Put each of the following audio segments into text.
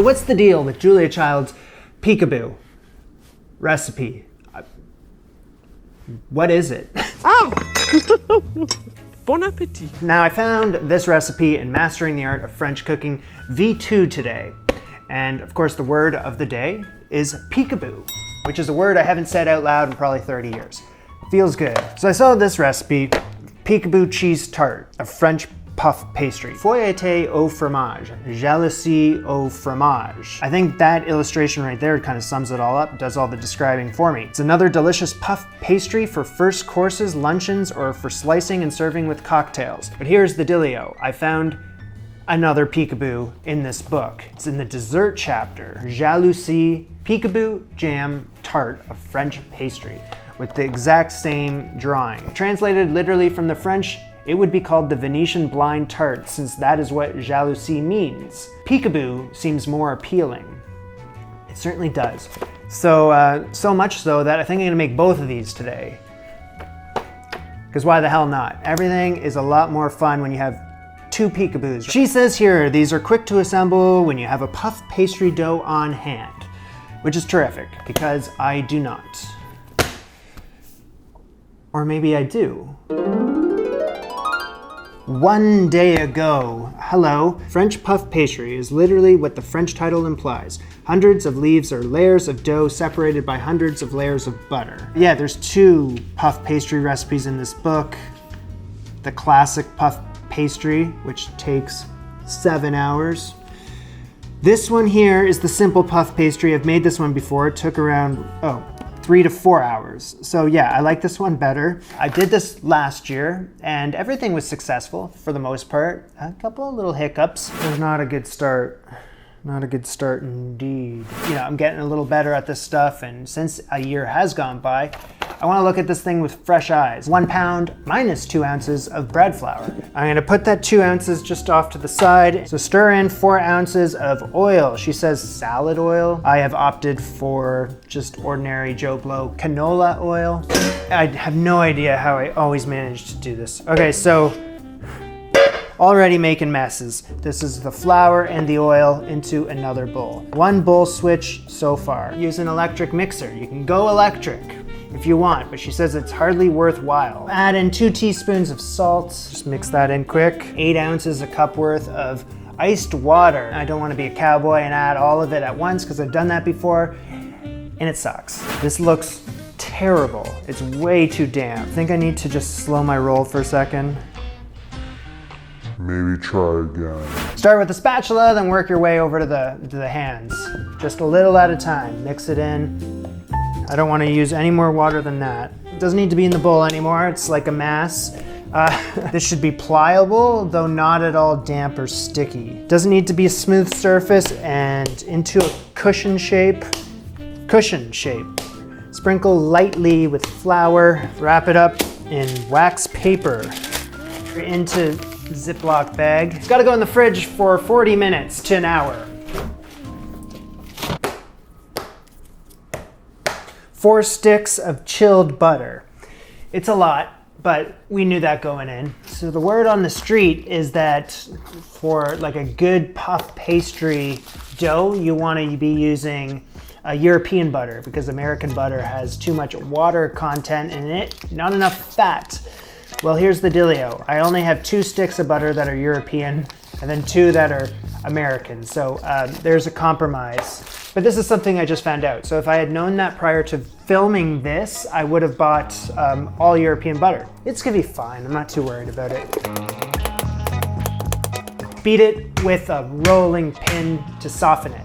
So what's the deal with Julia Child's Peekaboo recipe? What is it? Oh! Bon appetit. Now, I found this recipe in Mastering the Art of French Cooking V2 today. And of course, the word of the day is peekaboo, which is a word I haven't said out loud in probably 30 years. Feels good. So I saw this recipe, Peekaboo cheese tart, a French puff pastry. Feuilleté au fromage, jalousie au fromage. I think that illustration right there kind of sums it all up, does all the describing for me. It's another delicious puff pastry for first courses, luncheons, or for slicing and serving with cocktails. But here's the dealio. I found another peekaboo in this book. It's in the dessert chapter, jalousie peekaboo jam tart of French pastry, with the exact same drawing. Translated literally from the French, it would be called the Venetian blind tart, since that is what jalousie means. Peekaboo seems more appealing. It certainly does. So much so that I think I'm gonna make both of these today. Because why the hell not? Everything is a lot more fun when you have two peekaboos. She says here, these are quick to assemble when you have a puff pastry dough on hand, which is terrific, because I do not. Or maybe I do. One day ago. Hello. French puff pastry is literally what the French title implies. Hundreds of leaves or layers of dough separated by hundreds of layers of butter. Yeah, there's two puff pastry recipes in this book. The classic puff pastry, which takes 7 hours. This one here is the simple puff pastry. I've made this one before. It took around, 3 to 4 hours. So yeah, I like this one better. I did this last year and everything was successful for the most part. A couple of little hiccups. It was not a good start. Not a good start indeed. You know, I'm getting a little better at this stuff, and since a year has gone by, I want to look at this thing with fresh eyes. 1 pound minus 2 ounces of bread flour. I'm going to put that 2 ounces just off to the side. So stir in 4 ounces of oil. She says salad oil. I have opted for just ordinary Joe Blow canola oil. I have no idea how I always manage to do this. Okay, so already making messes. This is the flour and the oil into another bowl. 1 bowl switch so far. Use an electric mixer. You can go electric if you want, but she says it's hardly worthwhile. Add in 2 teaspoons of salt. Just mix that in quick. 8 ounces, a cup worth of iced water. I don't want to be a cowboy and add all of it at once because I've done that before and it sucks. This looks terrible. It's way too damp. I think I need to just slow my roll for a second. Maybe try again. Start with the spatula, then work your way over to the hands. Just a little at a time. Mix it in. I don't want to use any more water than that. It doesn't need to be in the bowl anymore. It's like a mass. This should be pliable, though not at all damp or sticky. Doesn't need to be a smooth surface, and into a cushion shape. Cushion shape. Sprinkle lightly with flour. Wrap it up in wax paper. Into Ziploc bag. It's gotta go in the fridge for 40 minutes to an hour. 4 sticks of chilled butter. It's a lot, but we knew that going in. So the word on the street is that for like a good puff pastry dough, you want to be using a European butter, because American butter has too much water content in it, not enough fat. Well, here's the dealio. I only have 2 sticks of butter that are European and then 2 that are American. So there's a compromise. But this is something I just found out. So if I had known that prior to filming this, I would have bought all European butter. It's gonna be fine. I'm not too worried about it. Beat it with a rolling pin to soften it.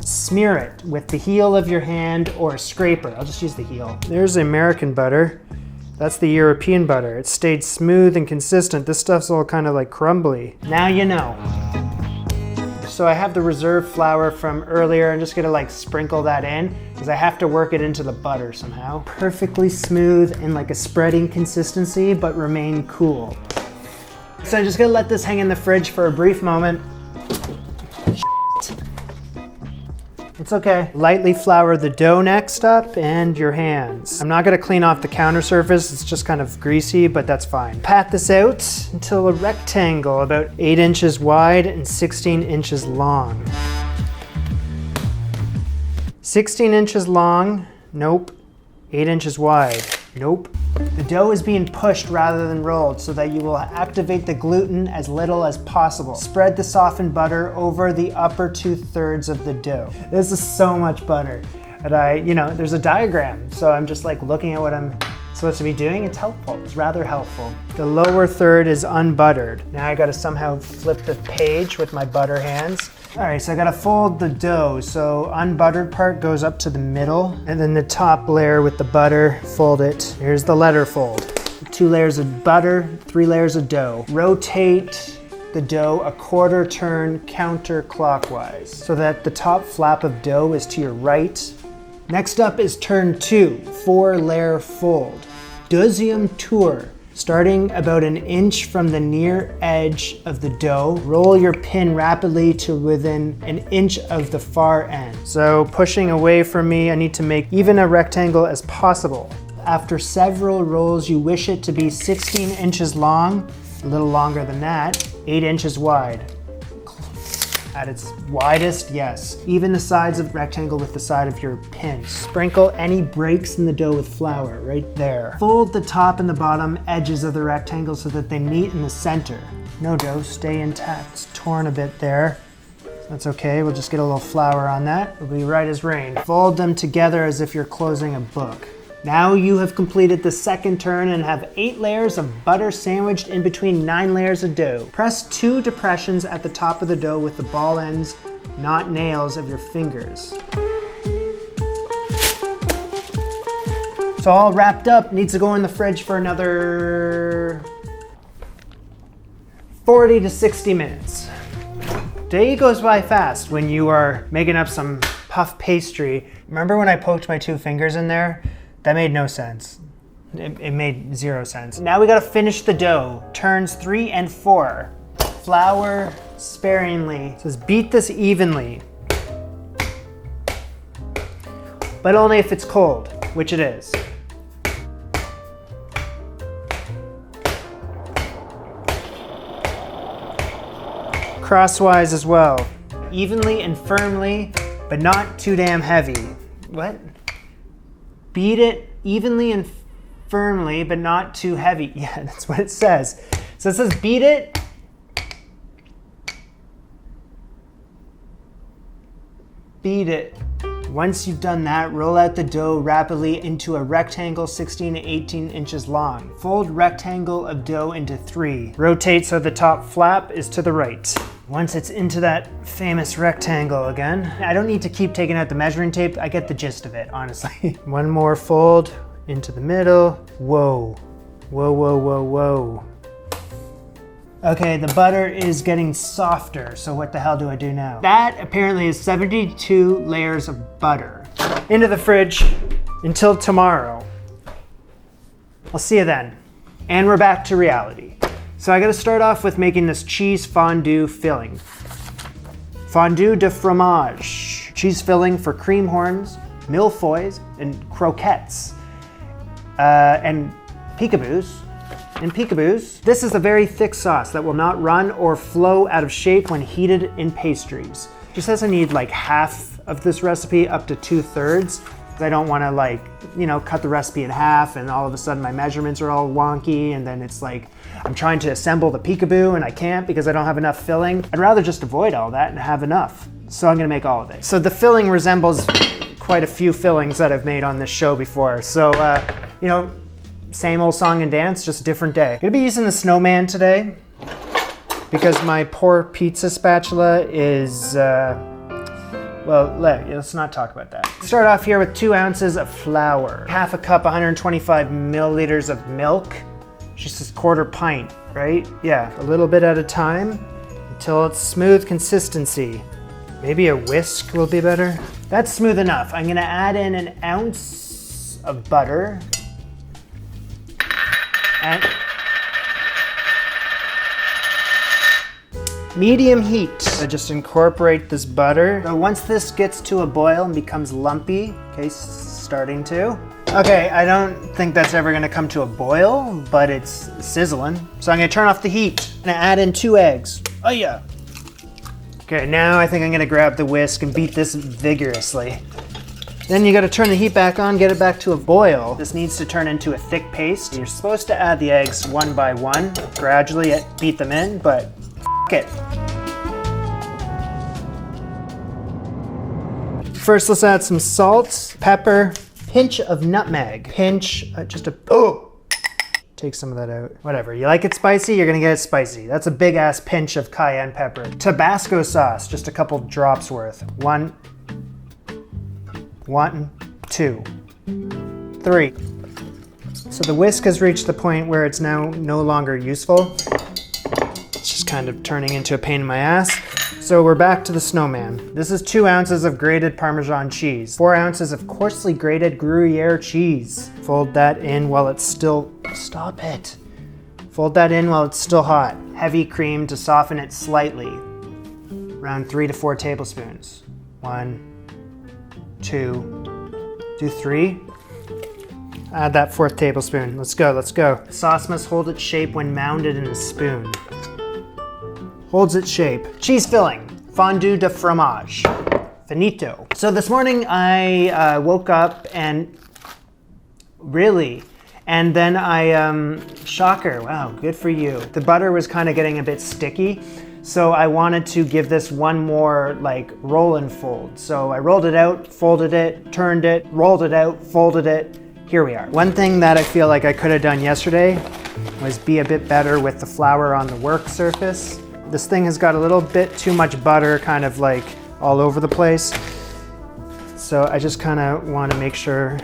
Smear it with the heel of your hand or a scraper. I'll just use the heel. There's American butter. That's the European butter. It stayed smooth and consistent. This stuff's all kind of like crumbly. Now you know. So I have the reserve flour from earlier. I'm just gonna like sprinkle that in because I have to work it into the butter somehow. Perfectly smooth and like a spreading consistency, but remain cool. So I'm just gonna let this hang in the fridge for a brief moment. It's okay. Lightly flour the dough next up and your hands. I'm not gonna clean off the counter surface. It's just kind of greasy, but that's fine. Pat this out until a rectangle about 8 inches wide and 16 inches long. 16 inches long, nope. 8 inches wide, nope. The dough is being pushed rather than rolled so that you will activate the gluten as little as possible. Spread the softened butter over the upper 2/3 of the dough. This is so much butter. And there's a diagram, so I'm just like looking at what I'm supposed to be doing. It's helpful, it's rather helpful. The lower third is unbuttered. Now I gotta somehow flip the page with my butter hands. All right, so I gotta fold the dough. So unbuttered part goes up to the middle, and then the top layer with the butter, fold it. Here's the letter fold. 2 layers of butter, 3 layers of dough. Rotate the dough a quarter turn counterclockwise so that the top flap of dough is to your right. Next up is turn 2, 4-layer fold. Deuxième tour. Starting about an inch from the near edge of the dough, roll your pin rapidly to within an inch of the far end. So pushing away from me, I need to make even a rectangle as possible. After several rolls, you wish it to be 16 inches long, a little longer than that, 8 inches wide. At its widest, yes. Even the sides of the rectangle with the side of your pin. Sprinkle any breaks in the dough with flour, right there. Fold the top and the bottom edges of the rectangle so that they meet in the center. No dough, stay intact. It's torn a bit there. That's okay, we'll just get a little flour on that. It'll be right as rain. Fold them together as if you're closing a book. Now you have completed the second turn and have 8 layers of butter sandwiched in between 9 layers of dough. Press 2 depressions at the top of the dough with the ball ends, not nails, of your fingers. So all wrapped up, needs to go in the fridge for another 40 to 60 minutes. Day goes by fast when you are making up some puff pastry. Remember when I poked my 2 fingers in there? That made no sense. It made 0 sense. Now we gotta finish the dough. Turns 3 and 4. Flour sparingly. It says beat this evenly. But only if it's cold, which it is. Crosswise as well. Evenly and firmly, but not too damn heavy. What? Beat it evenly and firmly, but not too heavy. Yeah, that's what it says. So it says beat it. Beat it. Once you've done that, roll out the dough rapidly into a rectangle 16 to 18 inches long. Fold rectangle of dough into 3. Rotate so the top flap is to the right. Once it's into that famous rectangle again, I don't need to keep taking out the measuring tape. I get the gist of it, honestly. One more fold into the middle. Whoa, whoa, whoa, whoa, whoa. Okay, the butter is getting softer, so what the hell do I do now? That apparently is 72 layers of butter. Into the fridge until tomorrow. I'll see you then. And we're back to reality. So I gotta start off with making this cheese fondue filling. Fondue de fromage. Cheese filling for cream horns, mille-feuilles, and croquettes. And peekaboos. This is a very thick sauce that will not run or flow out of shape when heated in pastries. She says I need like half of this recipe up to 2/3. I don't want to cut the recipe in half and all of a sudden my measurements are all wonky and then it's like I'm trying to assemble the peekaboo and I can't because I don't have enough filling. I'd rather just avoid all that and have enough. So I'm gonna make all of it. So the filling resembles quite a few fillings that I've made on this show before. So, same old song and dance, just a different day. Gonna be using the snowman today because my poor pizza spatula is, let's not talk about that. Start off here with 2 ounces of flour, half a cup, 125 milliliters of milk. She says 1/4 pint, right? Yeah, a little bit at a time until it's smooth consistency. Maybe a whisk will be better. That's smooth enough. I'm gonna add in 1 ounce of butter. And medium heat. So just incorporate this butter. So once this gets to a boil and becomes lumpy, okay, starting to. Okay, I don't think that's ever gonna come to a boil, but it's sizzling. So I'm gonna turn off the heat. I'm gonna add in 2 eggs. Oh yeah. Okay, now I think I'm gonna grab the whisk and beat this vigorously. Then you gotta turn the heat back on, get it back to a boil. This needs to turn into a thick paste. You're supposed to add the eggs one by one, gradually beat them in, but it. First, let's add some salt, pepper, pinch of nutmeg, take some of that out. Whatever, you like it spicy, you're gonna get it spicy. That's a big ass pinch of cayenne pepper. Tabasco sauce, just a couple drops worth. One, two, three. So the whisk has reached the point where it's now no longer useful. It's just kind of turning into a pain in my ass. So we're back to the snowman. This is 2 ounces of grated Parmesan cheese, 4 ounces of coarsely grated Gruyere cheese. Fold that in while it's still, stop it. Fold that in while it's still hot. Heavy cream to soften it slightly. Around 3 to 4 tablespoons. 1, 2, do 3. Add that 4th tablespoon. Let's go, let's go. Sauce must hold its shape when mounded in a spoon. Holds its shape. Cheese filling, fondue de fromage, finito. So this morning I woke up and then I, shocker, wow, good for you. The butter was kind of getting a bit sticky, so I wanted to give this one more like roll and fold. So I rolled it out, folded it, turned it, rolled it out, folded it. Here we are. One thing that I feel like I could have done yesterday was be a bit better with the flour on the work surface. This thing has got a little bit too much butter kind of like all over the place. So I just kind of want to make sure,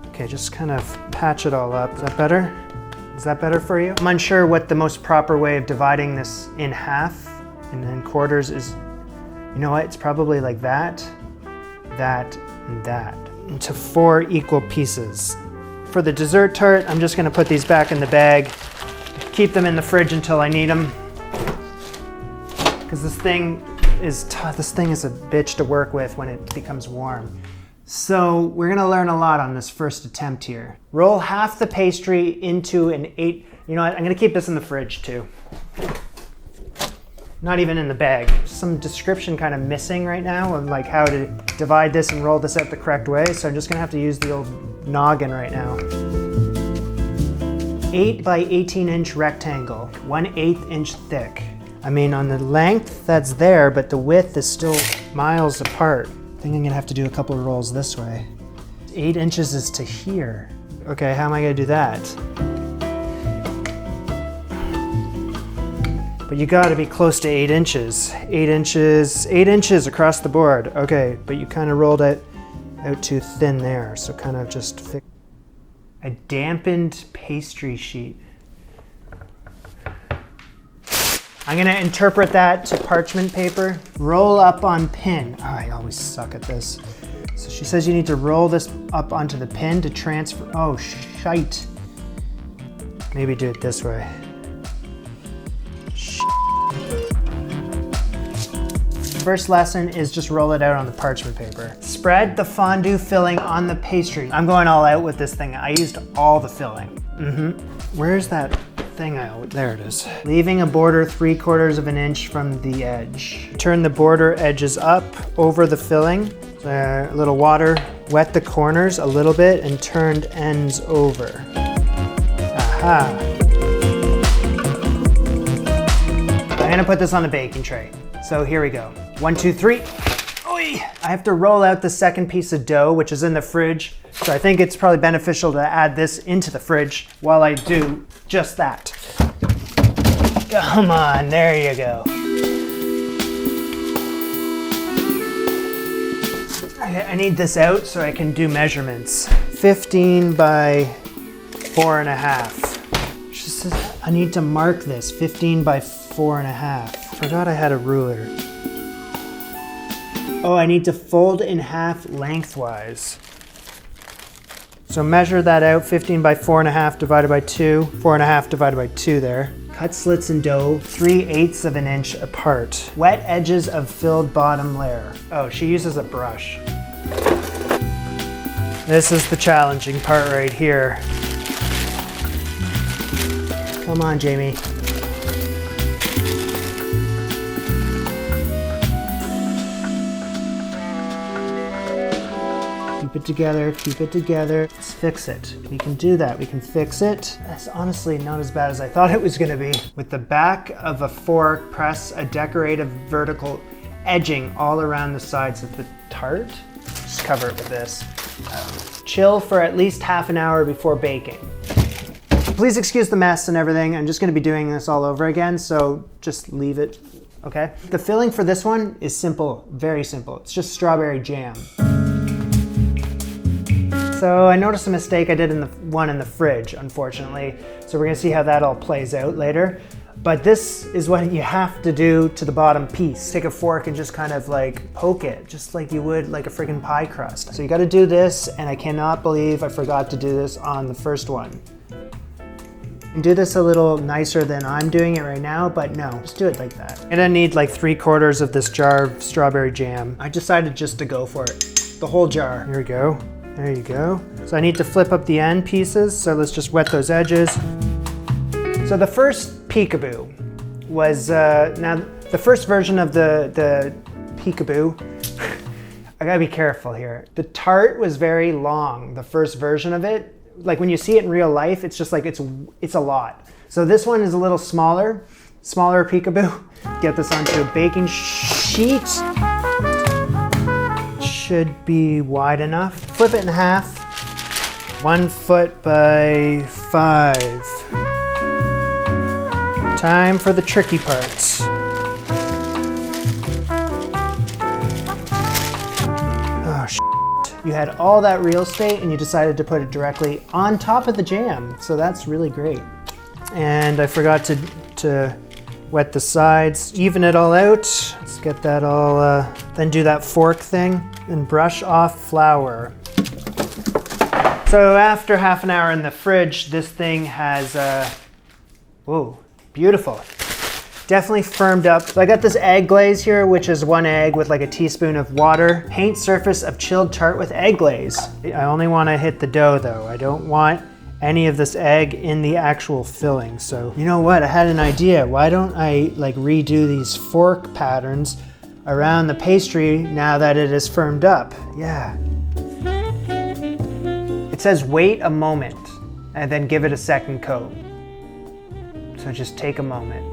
okay, just kind of patch it all up. Is that better? Is that better for you? I'm unsure what the most proper way of dividing this in half and then quarters is. You know what, it's probably like that, that, and that, into 4 equal pieces. For the dessert tart, I'm just gonna put these back in the bag, keep them in the fridge until I need them. Because this thing is a bitch to work with when it becomes warm. So we're gonna learn a lot on this first attempt here. Roll half the pastry into an 8, you know what, I'm gonna keep this in the fridge too. Not even in the bag. Some description kind of missing right now of like how to divide this and roll this out the correct way. So I'm just gonna have to use the old noggin right now. 8 by 18 inch rectangle, 1/8 inch thick. I mean, on the length that's there, but the width is still miles apart. I think I'm gonna have to do a couple of rolls this way. 8 inches is to here. Okay, how am I gonna do that? But you gotta be close to 8 inches. 8 inches across the board. Okay, but you kind of rolled it out too thin there, so kind of just fix. A dampened pastry sheet. I'm gonna interpret that to parchment paper. Roll up on pin. Oh, I always suck at this. So she says you need to roll this up onto the pin to transfer. Oh, shite. Maybe do it this way. First lesson is just roll it out on the parchment paper. Spread the fondue filling on the pastry. I'm going all out with this thing. I used all the filling. Where's that thing? There it is. Leaving a border 3/4 of an inch from the edge. Turn the border edges up over the filling. A little water. Wet the corners a little bit and turned ends over. Aha. I'm gonna put this on the baking tray. So here we go. 1, 2, 3. Oy! I have to roll out the second piece of dough, which is in the fridge. So I think it's probably beneficial to add this into the fridge while I do just that. Come on, there you go. I need this out so I can do measurements. 15 by 4.5. She says I need to mark this, 15 by 4.5. Forgot I had a ruler. Oh, I need to fold in half lengthwise. So measure that out, 15 by 4.5 divided by 2, 4.5 divided by 2 there. Cut slits in dough 3/8 of an inch apart. Wet edges of filled bottom layer. Oh, she uses a brush. This is the challenging part right here. Come on, Jamie. Keep it together, keep it together. Let's fix it. We can do that, we can fix it. That's honestly not as bad as I thought it was gonna be. With the back of a fork, press a decorative vertical edging all around the sides of the tart. Just cover it with this. Chill for at least half an hour before baking. Please excuse the mess and everything. I'm just gonna be doing this all over again, so just leave it, okay? The filling for this one is simple, very simple. It's just strawberry jam. So I noticed a mistake I did in the one in the fridge, unfortunately. So we're gonna see how that all plays out later. But this is what you have to do to the bottom piece. Take a fork and just kind of like poke it, just like you would like a friggin' pie crust. So you gotta do this, and I cannot believe I forgot to do this on the first one. And do this a little nicer than I'm doing it right now, but no, just do it like that. I'm gonna need like 3/4 of this jar of strawberry jam. I decided just to go for it. The whole jar. Here we go. There you go. So I need to flip up the end pieces, so let's just wet those edges. So the first Peekaboo was, now the first version of the Peekaboo, I gotta be careful here. The tart was very long, the first version of it. Like when you see it in real life, it's just like, it's a lot. So this one is a little smaller Peekaboo. Get this onto a baking sheet. Should be wide enough. Flip it in half. 1 foot by 5. Time for the tricky parts. Oh, shit. You had all that real estate and you decided to put it directly on top of the jam. So that's really great. And I forgot to wet the sides, even it all out. Let's get that all, then do that fork thing and brush off flour. So after half an hour in the fridge, this thing has, whoa, beautiful. Definitely firmed up. So I got this egg glaze here, which is 1 egg with like a teaspoon of water. Paint surface of chilled tart with egg glaze. I only want to hit the dough though. I don't want any of this egg in the actual filling. So you know what? I had an idea. Why don't I like redo these fork patterns around the pastry now that it is firmed up? Yeah. It says wait a moment and then give it a second coat. So just take a moment.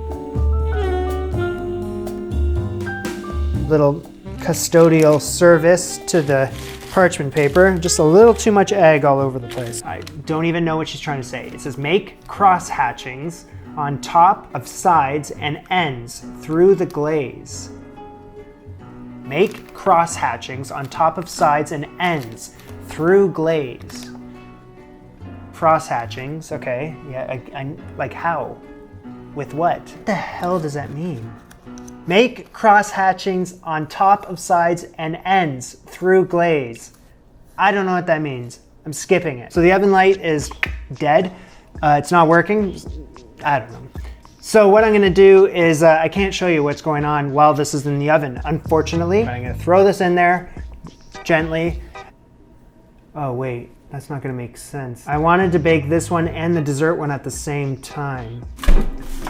Little custodial service to the parchment paper. Just a little too much egg all over the place. I don't even know what she's trying to say. It says make cross hatchings on top of sides and ends through the glaze. Make cross hatchings on top of sides and ends through glaze. Cross hatchings, okay. Yeah, I like how? With what? What the hell does that mean? Make cross hatchings on top of sides and ends through glaze. I don't know what that means. I'm skipping it. So the oven light is dead. It's not working. I don't know. So what I'm gonna do is, I can't show you what's going on while this is in the oven, unfortunately. I'm gonna throw this in there gently. Oh wait, that's not gonna make sense. I wanted to bake this one and the dessert one at the same time.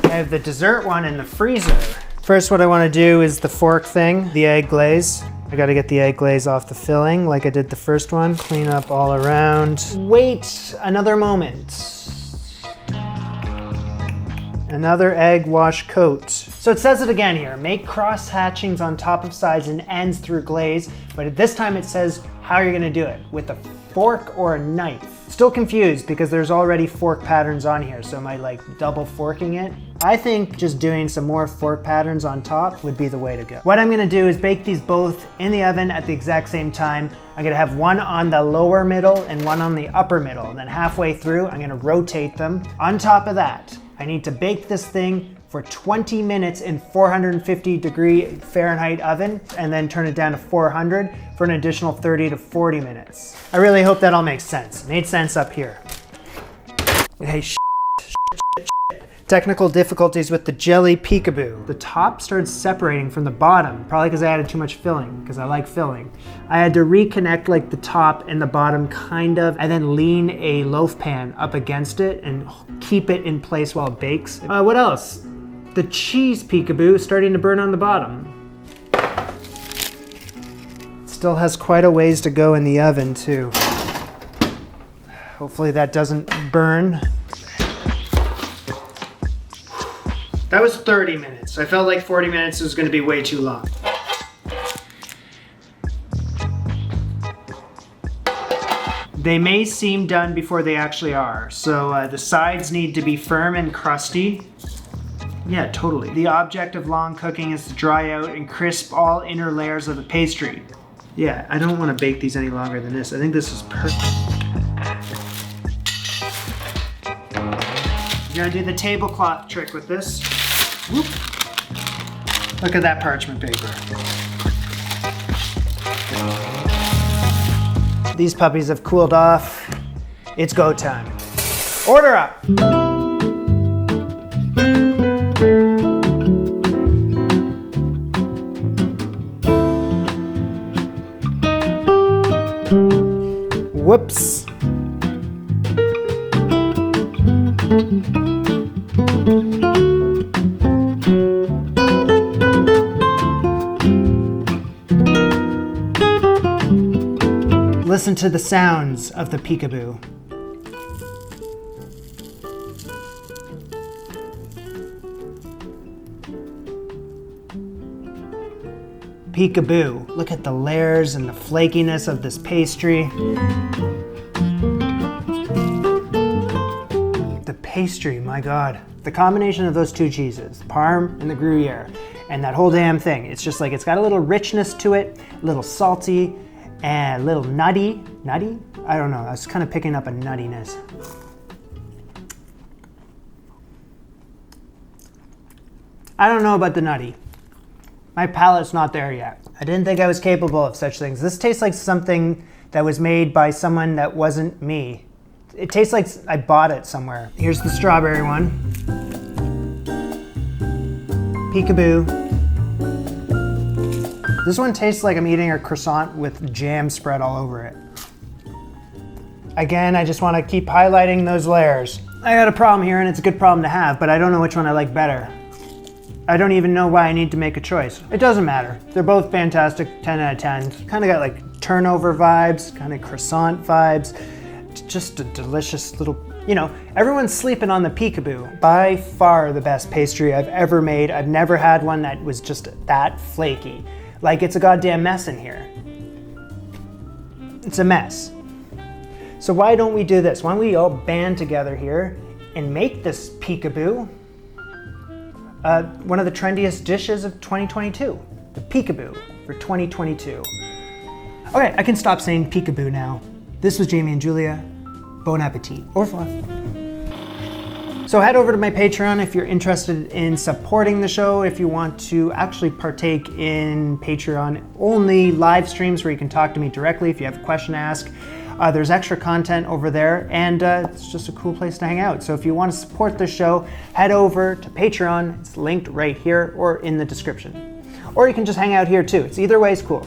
I have the dessert one in the freezer. First, what I want to do is the fork thing, the egg glaze. I got to get the egg glaze off the filling like I did the first one. Clean up all around. Wait another moment. Another egg wash coat. So it says it again here. Make cross hatchings on top of sides and ends through glaze. But at this time it says how you're going to do it. With a fork or a knife. Still confused because there's already fork patterns on here. So am I like double forking it? I think just doing some more fork patterns on top would be the way to go. What I'm gonna do is bake these both in the oven at the exact same time. I'm gonna have one on the lower middle and one on the upper middle. And then halfway through, I'm gonna rotate them. On top of that, I need to bake this thing for 20 minutes in 450-degree Fahrenheit oven and then turn it down to 400 for an additional 30 to 40 minutes. I really hope that all makes sense. It made sense up here. Hey, shit. Technical difficulties with the jelly Peekaboo. The top started separating from the bottom, probably because I added too much filling, because I like filling. I had to reconnect like the top and the bottom kind of, and then lean a loaf pan up against it and keep it in place while it bakes. What else? The cheese Peekaboo is starting to burn on the bottom. Still has quite a ways to go in the oven too. Hopefully that doesn't burn. That was 30 minutes. I felt like 40 minutes was going to be way too long. They may seem done before they actually are. So the sides need to be firm and crusty. Yeah, totally. The object of long cooking is to dry out and crisp all inner layers of the pastry. Yeah, I don't want to bake these any longer than this. I think this is perfect. You're gonna do the tablecloth trick with this. Whoop. Look at that parchment paper. These puppies have cooled off. It's go time. Order up. Whoops. Listen to the sounds of the Peekaboo. Peekaboo. Look at the layers and the flakiness of this pastry. The pastry, my God. The combination of those two cheeses, the Parm and the Gruyere, and that whole damn thing. It's just like, it's got a little richness to it, a little salty, and a little nutty. Nutty? I don't know, I was kind of picking up a nuttiness. I don't know about the nutty. My palate's not there yet. I didn't think I was capable of such things. This tastes like something that was made by someone that wasn't me. It tastes like I bought it somewhere. Here's the strawberry one. Peekaboo. This one tastes like I'm eating a croissant with jam spread all over it. Again, I just want to keep highlighting those layers. I got a problem here, and it's a good problem to have, but I don't know which one I like better. I don't even know why I need to make a choice. It doesn't matter. They're both fantastic, 10 out of 10. Kind of got like turnover vibes, kind of croissant vibes. Just a delicious little, everyone's sleeping on the Peekaboo. By far the best pastry I've ever made. I've never had one that was just that flaky. Like, it's a goddamn mess in here. It's a mess. So why don't we do this? Why don't we all band together here and make this Peekaboo one of the trendiest dishes of 2022. The Peekaboo for 2022. Okay, I can stop saying Peekaboo now. This was Jamie and Julia. Bon appetit. Au revoir. So head over to my Patreon if you're interested in supporting the show, if you want to actually partake in Patreon only live streams where you can talk to me directly if you have a question to ask. There's extra content over there, and it's just a cool place to hang out. So if you want to support the show, head over to Patreon. It's linked right here or in the description. Or you can just hang out here too. It's either way is cool.